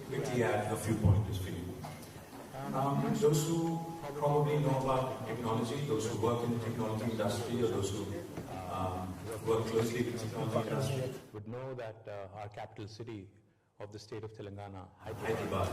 quickly add a few pointers for you. Those who probably know about technology, those who work in the technology industry, or those who work closely with the technology industry, would know that our capital city of the state of Telangana, Hyderabad,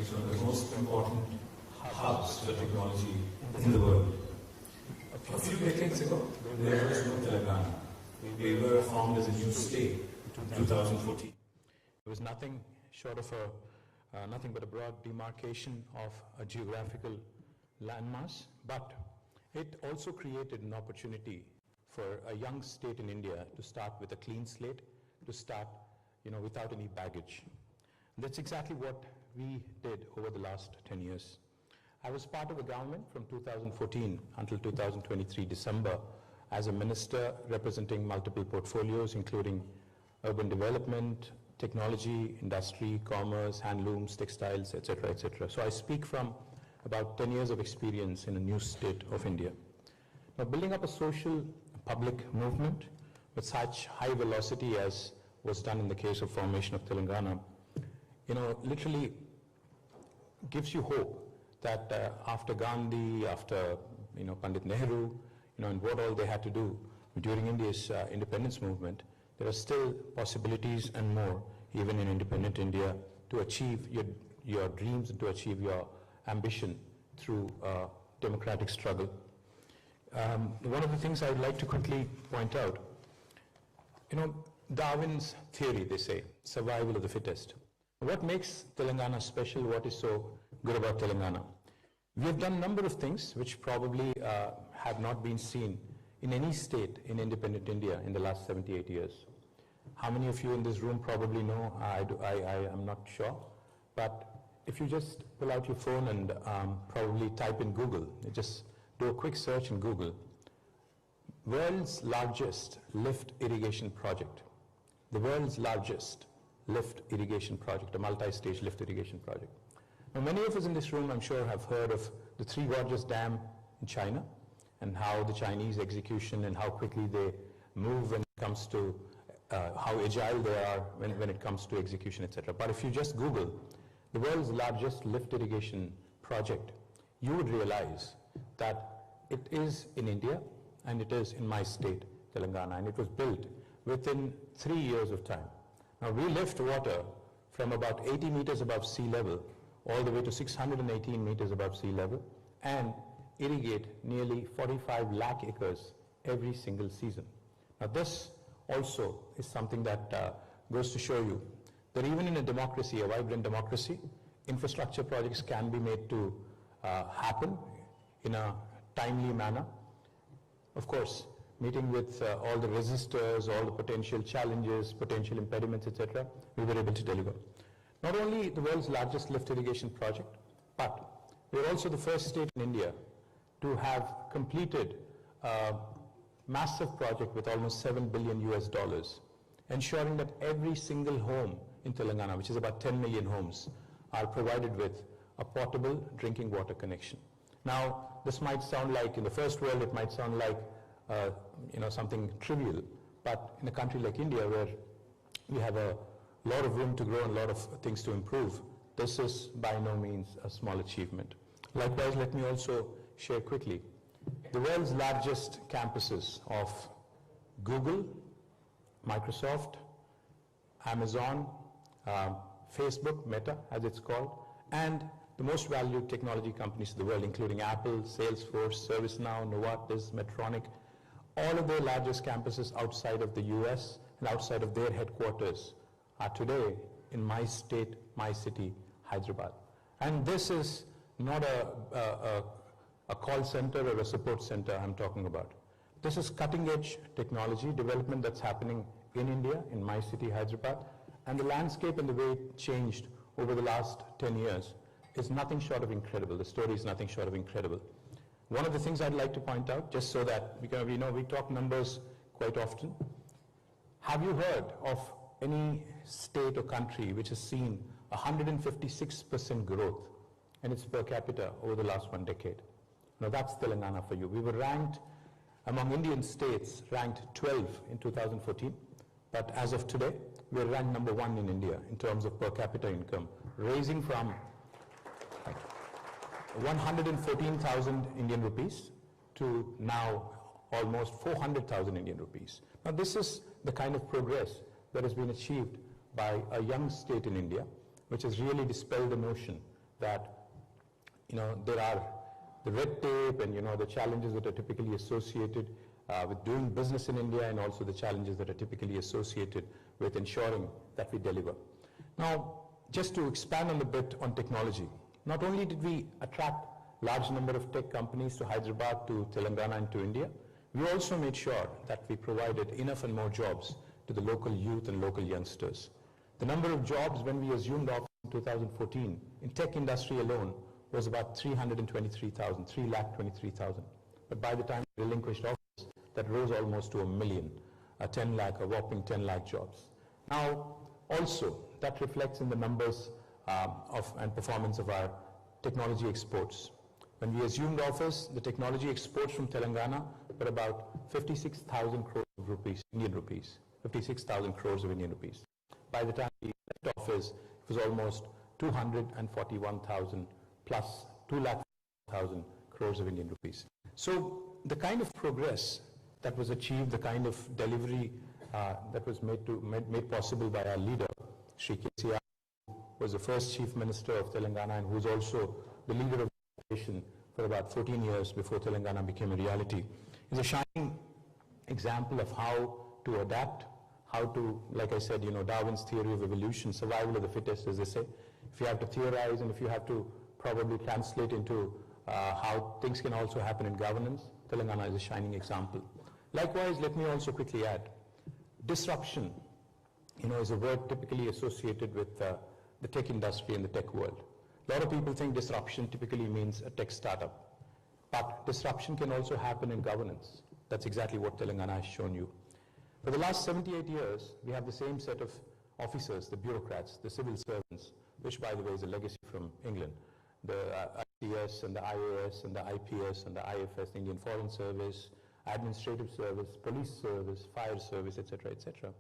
is one of the most important hubs for technology in the world. A few decades ago, there was no Telangana. We were formed as a new state in 2014. It was nothing short of nothing but a broad demarcation of a geographical landmass, but it also created an opportunity for a young state in India to start with a clean slate, to start, without any baggage. That's exactly what we did over the last 10 years. I was part of the government from 2014 until 2023 December as a minister representing multiple portfolios, including urban development, technology, industry, commerce, handlooms, textiles, etc., etc. So I speak from about 10 years of experience in a new state of India. Now, building up a social public movement with such high velocity as was done in the case of formation of Telangana, literally gives you hope that after Gandhi, after Pandit Nehru, and what all they had to do during India's independence movement, there are still possibilities and more, even in independent India, to achieve your dreams and to achieve your ambition through democratic struggle. One of the things I would like to quickly point out, Darwin's theory, they say, survival of the fittest. What makes Telangana special? What is so good about Telangana? We have done a number of things which probably have not been seen in any state in independent India in the last 78 years. How many of you in this room probably know? I am not sure. But if you just pull out your phone and probably type in Google, just do a quick search in Google, world's largest lift irrigation project. The world's largest lift irrigation project, a multi-stage lift irrigation project. Now, many of us in this room, I'm sure, have heard of the Three Gorges Dam in China and how the Chinese execution and how quickly they move when it comes to how agile they are when it comes to execution, etc. But if you just Google the world's largest lift irrigation project, you would realize that it is in India and it is in my state, Telangana, and it was built within 3 years of time. Now, we lift water from about 80 meters above sea level all the way to 618 meters above sea level and irrigate nearly 45 lakh acres every single season. Now, this also is something that goes to show you that even in a democracy, a vibrant democracy, infrastructure projects can be made to happen in a timely manner. Of course, meeting with all the resistors, all the potential challenges, potential impediments, etc., we were able to deliver. Not only the world's largest lift irrigation project, but we are also the first state in India to have completed a massive project with almost $7 billion US, ensuring that every single home in Telangana, which is about 10 million homes, are provided with a portable drinking water connection. Now, this might sound like, in the first world, it might sound like something trivial, but in a country like India, where we have a lot of room to grow and a lot of things to improve, this is by no means a small achievement. Likewise, let me also share quickly the world's largest campuses of Google, Microsoft, Amazon, Facebook, Meta as it's called, and the most valued technology companies in the world, including Apple, Salesforce, ServiceNow, Novartis, Medtronic, all of their largest campuses outside of the US and outside of their headquarters are today in my state, my city, Hyderabad. And this is not a call center or a support center I'm talking about. This is cutting-edge technology development that's happening in India, in my city, Hyderabad, and the landscape and the way it changed over the last 10 years is nothing short of incredible. The story is nothing short of incredible. One of the things I'd like to point out, just so that we talk numbers quite often. Have you heard of any state or country which has seen 156% growth in its per capita over the last 1 decade? Now, that's Telangana for you. We were ranked among Indian states, ranked 12 in 2014, but as of today, we're ranked number 1 in India in terms of per capita income raising from 114,000 Indian rupees to now almost 400,000 Indian rupees. Now this is the kind of progress that has been achieved by a young state in India, which has really dispelled the notion that there are the red tape and the challenges that are typically associated with doing business in India, and also the challenges that are typically associated with ensuring that we deliver. Now, just to expand on a bit on technology, not only did we attract large number of tech companies to Hyderabad, to Telangana and to India, we also made sure that we provided enough and more jobs to the local youth and local youngsters. The number of jobs when we assumed office in 2014 in tech industry alone was about 323,000. But by the time we relinquished office, that rose almost to 1 million, a whopping 10 lakh jobs. Now, also, that reflects in the numbers and performance of our technology exports. When we assumed office, the technology exports from Telangana were about 56,000 crores of rupees, Indian rupees, 56,000 crores of Indian rupees. By the time we left office, it was almost 241,000 plus 2,00,000 crores of Indian rupees. So the kind of progress that was achieved, the kind of delivery that was made possible by our leader, Shri KTR, who was the first Chief Minister of Telangana and who was also the leader of the nation for about 14 years before Telangana became a reality, is a shining example of how to adapt, how to, like I said, Darwin's theory of evolution, survival of the fittest, as they say. If you have to theorize and if you have to probably translate into how things can also happen in governance, Telangana is a shining example. Likewise, let me also quickly add, disruption, is a word typically associated with the tech industry and the tech world. A lot of people think disruption typically means a tech startup, but disruption can also happen in governance. That's exactly what Telangana has shown you. For the last 78 years, we have the same set of officers, the bureaucrats, the civil servants, which by the way is a legacy from England, the ICS and the IAS and the IPS and the IFS, the Indian Foreign Service, Administrative Service, Police Service, Fire Service, etc., etc.,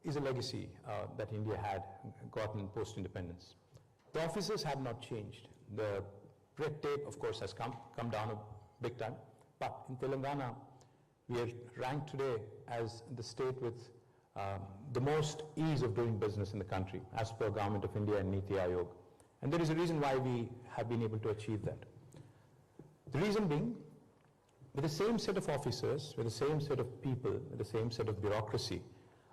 is a legacy that India had gotten post-independence. The officers have not changed. The red tape, of course, has come down a big time, but in Telangana, we are ranked today as the state with the most ease of doing business in the country, as per Government of India and Niti Aayog. And there is a reason why we have been able to achieve that. The reason being, with the same set of officers, with the same set of people, with the same set of bureaucracy,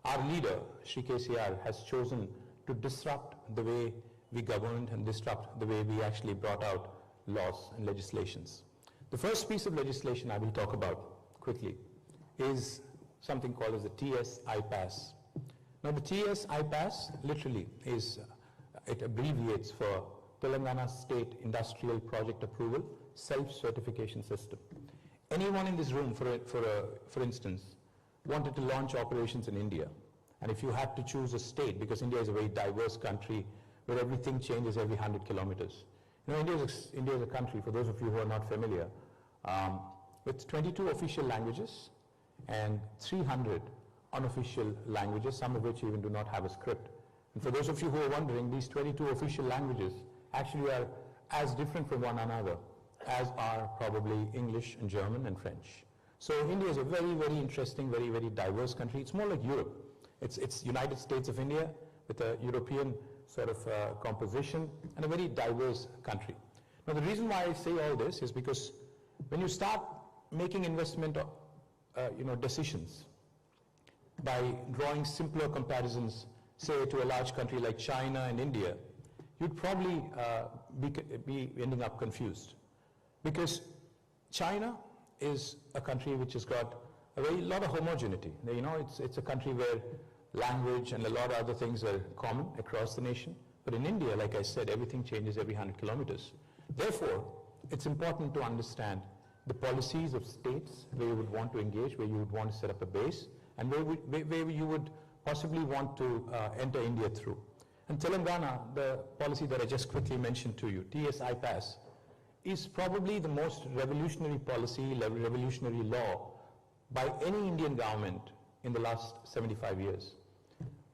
our leader, Shri KCR, has chosen to disrupt the way we governed and disrupt the way we actually brought out laws and legislations. The first piece of legislation I will talk about quickly is something called as the TS-IPAS. Now the TS-IPAS literally is, it abbreviates for Telangana State Industrial Project Approval Self-Certification System. Anyone in this room, for instance, wanted to launch operations in India, and if you had to choose a state, because India is a very diverse country where everything changes every 100 kilometers. India is a country, for those of you who are not familiar, with 22 official languages and 300 unofficial languages, some of which even do not have a script. And for those of you who are wondering, these 22 official languages actually are as different from one another as are probably English and German and French. So India is a very, very interesting, very, very diverse country. It's more like Europe. It's United States of India with a European sort of composition and a very diverse country. Now the reason why I say all this is because when you start making investment decisions by drawing simpler comparisons, say to a large country like China and India, you'd probably be ending up confused. Because China is a country which has got a very lot of homogeneity. It's a country where language and a lot of other things are common across the nation. But in India, like I said, everything changes every 100 kilometers. Therefore, it's important to understand the policies of states where you would want to engage, where you would want to set up a base, and where you would possibly want to enter India through. And Telangana, the policy that I just quickly mentioned to you, TS-IPAS, is probably the most revolutionary policy, revolutionary law by any Indian government in the last 75 years.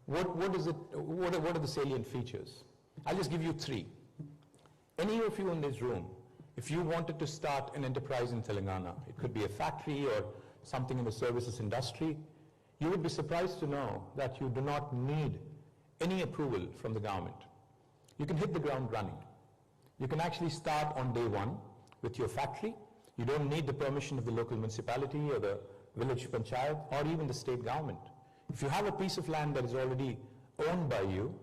What are the salient features? I'll just give you three. Any of you in this room, if you wanted to start an enterprise in Telangana, it could be a factory or something in the services industry, you would be surprised to know that you do not need any approval from the government. You can hit the ground running. You can actually start on day one with your factory. You don't need the permission of the local municipality or the village panchayat or even the state government. If you have a piece of land that is already owned by you,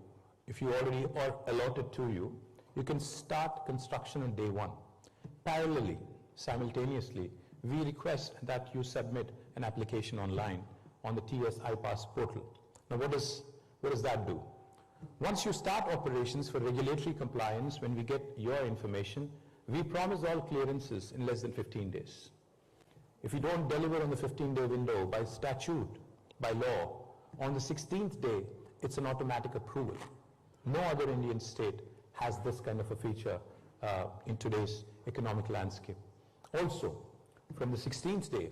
if you already are allotted to you, you can start construction on day one. Parallelly, simultaneously, we request that you submit an application online on the TS iPass portal. Now what does that do? Once you start operations for regulatory compliance, when we get your information, we promise all clearances in less than 15 days. If you don't deliver on the 15-day window by statute, by law, on the 16th day, it's an automatic approval. No other Indian state has this kind of a feature in today's economic landscape. Also, from the 16th day,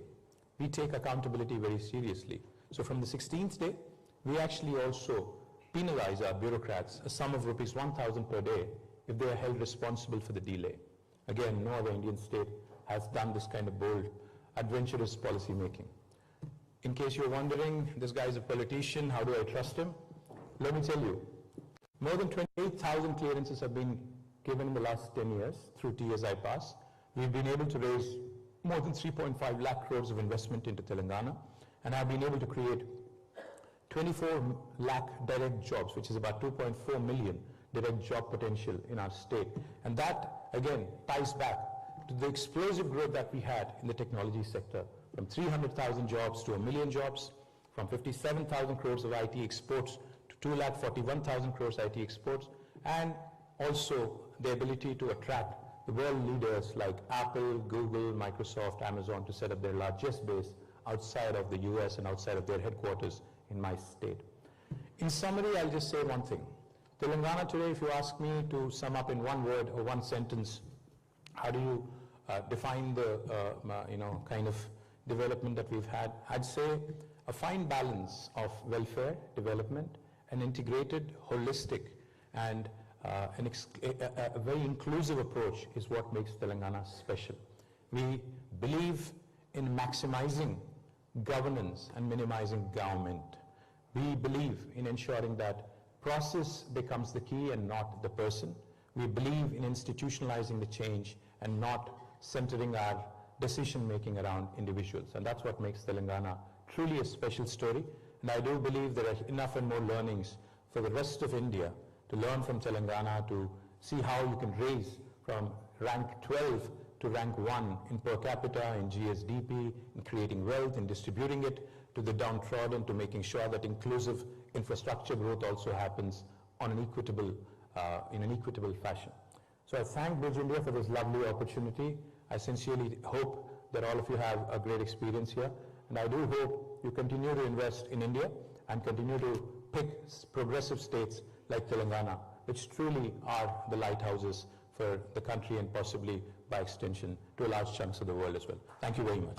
we take accountability very seriously. So from the 16th day, we actually also penalize our bureaucrats a sum of rupees 1,000 per day if they are held responsible for the delay. Again, no other Indian state has done this kind of bold, adventurous policy making. In case you're wondering, this guy is a politician, how do I trust him? Let me tell you, more than 28,000 clearances have been given in the last 10 years through TS iPass. We've been able to raise more than 3.5 lakh crores of investment into Telangana and have been able to create 24 lakh direct jobs, which is about 2.4 million direct job potential in our state. And that, again, ties back to the explosive growth that we had in the technology sector, from 300,000 jobs to 1 million jobs, from 57,000 crores of IT exports to 2,41,000 crores IT exports, and also the ability to attract the world leaders like Apple, Google, Microsoft, Amazon to set up their largest base outside of the US and outside of their headquarters in my state. In summary, I'll just say one thing. Telangana today, if you ask me to sum up in one word or one sentence, how do you define the kind of development that we've had? I'd say a fine balance of welfare, development, an integrated, holistic, and a very inclusive approach is what makes Telangana special. We believe in maximizing governance and minimizing government. We believe in ensuring that process becomes the key and not the person. We believe in institutionalizing the change and not centering our decision-making around individuals. And that's what makes Telangana truly a special story. And I do believe there are enough and more learnings for the rest of India to learn from Telangana, to see how you can raise from rank 12 to rank 1 in per capita, in GSDP, in creating wealth, in distributing it to the downtrodden, to making sure that inclusive infrastructure growth also happens on an equitable, in an equitable fashion. So I thank Bridge India for this lovely opportunity. I sincerely hope that all of you have a great experience here, and I do hope you continue to invest in India and continue to pick progressive states like Telangana, which truly are the lighthouses for the country and possibly by extension to large chunks of the world as well. Thank you very much.